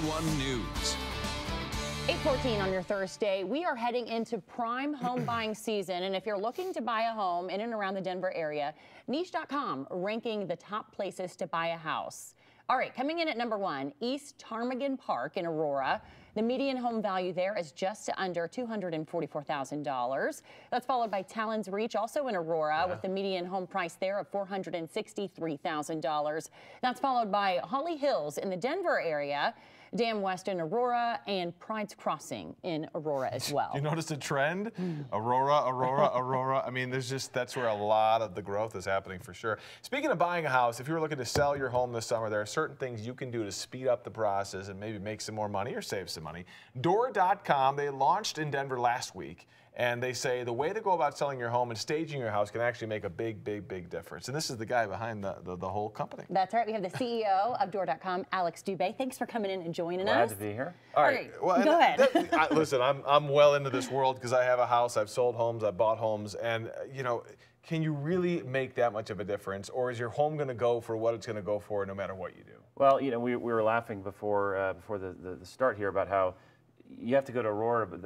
One News. 8:14 on your Thursday. We are heading into prime home buying season, and if you're looking to buy a home in and around the Denver area, Niche.com ranking the top places to buy a house. All right, coming in at number 1, East Ptarmigan Park in Aurora. The median home value there is just under $244,000. That's followed by Talon's Reach, also in Aurora, with the median home price there of $463,000. That's followed by Holly Hills in the Denver area, Dam West in Aurora, and Pride's Crossing in Aurora as well. You notice a trend? Aurora, Aurora, Aurora. I mean, that's where a lot of the growth is happening for sure. Speaking of buying a house, if you're looking to sell your home this summer, there are certain things you can do to speed up the process and maybe make some more money or save some money. Door.com, they launched in Denver last week, and they say the way to go about selling your home and staging your house can actually make a big, big, big difference. And this is the guy behind the whole company. That's right. We have the CEO of Door.com, Alex Dubé. Thanks for coming in and joining us. Glad to be here. All right, well, go ahead. Listen, I'm well into this world because I have a house, I've sold homes, I've bought homes, and you know, can you really make that much of a difference, or is your home going to go for what it's going to go for no matter what you do? Well, you know, we were laughing before the start here about how you have to go to Aurora, but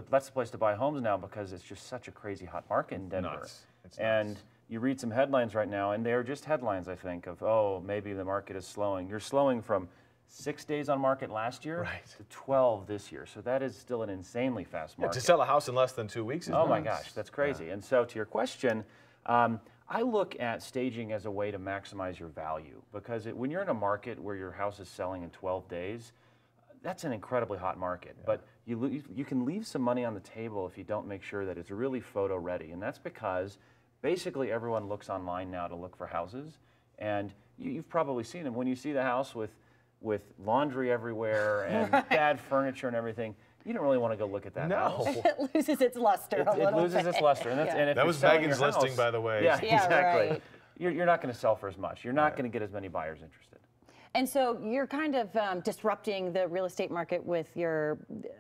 that's the place to buy homes now because it's just such a crazy hot market in Denver. It's and nuts. you read some headlines right now, and they are just headlines, I think, of, oh, maybe the market is slowing. You're slowing from 6 days on market last year to 12 this year. So that is still an insanely fast market. To sell a house in less than 2 weeks is Oh nuts. my gosh, that's crazy. And so to your question, I look at staging as a way to maximize your value because when you're in a market where your house is selling in 12 days, that's an incredibly hot market. But you can leave some money on the table if you don't make sure that it's really photo ready. And that's because basically everyone looks online now to look for houses. And you've probably seen them. When you see the house with laundry everywhere and bad furniture and everything, you don't really want to go look at that house. It loses its luster a little bit. It loses its luster. And if that was Megan's listing, by the way. Yeah, exactly. Right. You're not going to sell for as much. You're not going to get as many buyers interested. And so you're kind of disrupting the real estate market with your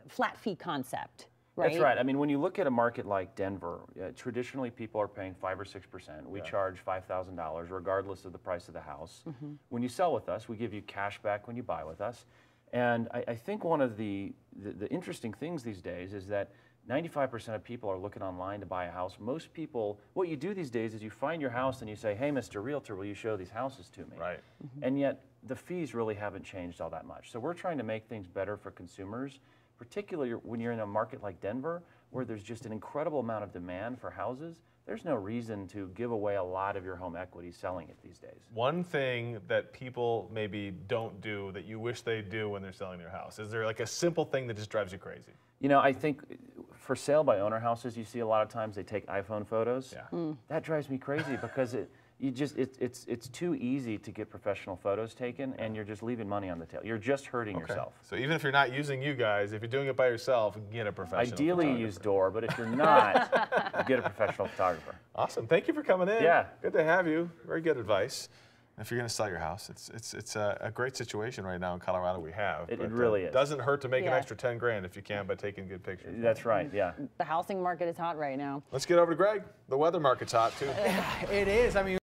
flat fee concept, right? That's right. I mean, when you look at a market like Denver, traditionally people are paying 5 or 6%. We charge $5,000 regardless of the price of the house. When you sell with us, we give you cash back when you buy with us. And I think one of the interesting things these days is that 95% of people are looking online to buy a house. Most people, what you do these days is you find your house and you say, hey, Mr. Realtor, will you show these houses to me? Right. And yet the fees really haven't changed all that much. So we're trying to make things better for consumers, particularly when you're in a market like Denver, where there's just an incredible amount of demand for houses. There's no reason to give away a lot of your home equity selling it these days. One thing that people maybe don't do that you wish they do when they're selling their house, is there like a simple thing that just drives you crazy? You know, I think for sale by owner houses, you see a lot of times they take iPhone photos. Yeah. That drives me crazy because it's too easy to get professional photos taken, and you're just leaving money on the tail. You're just hurting yourself. So even if you're not using you guys, if you're doing it by yourself, get a professional Ideally, you use Door, but if you're not, you get a professional photographer. Awesome. Thank you for coming in. Yeah. Good to have you. Very good advice. If you're going to sell your house, it's a great situation right now in Colorado we have. It really is. Doesn't hurt to make an extra 10 grand if you can by taking good pictures. That's right, yeah. The housing market is hot right now. Let's get over to Greg. The weather market's hot too. It is. I mean,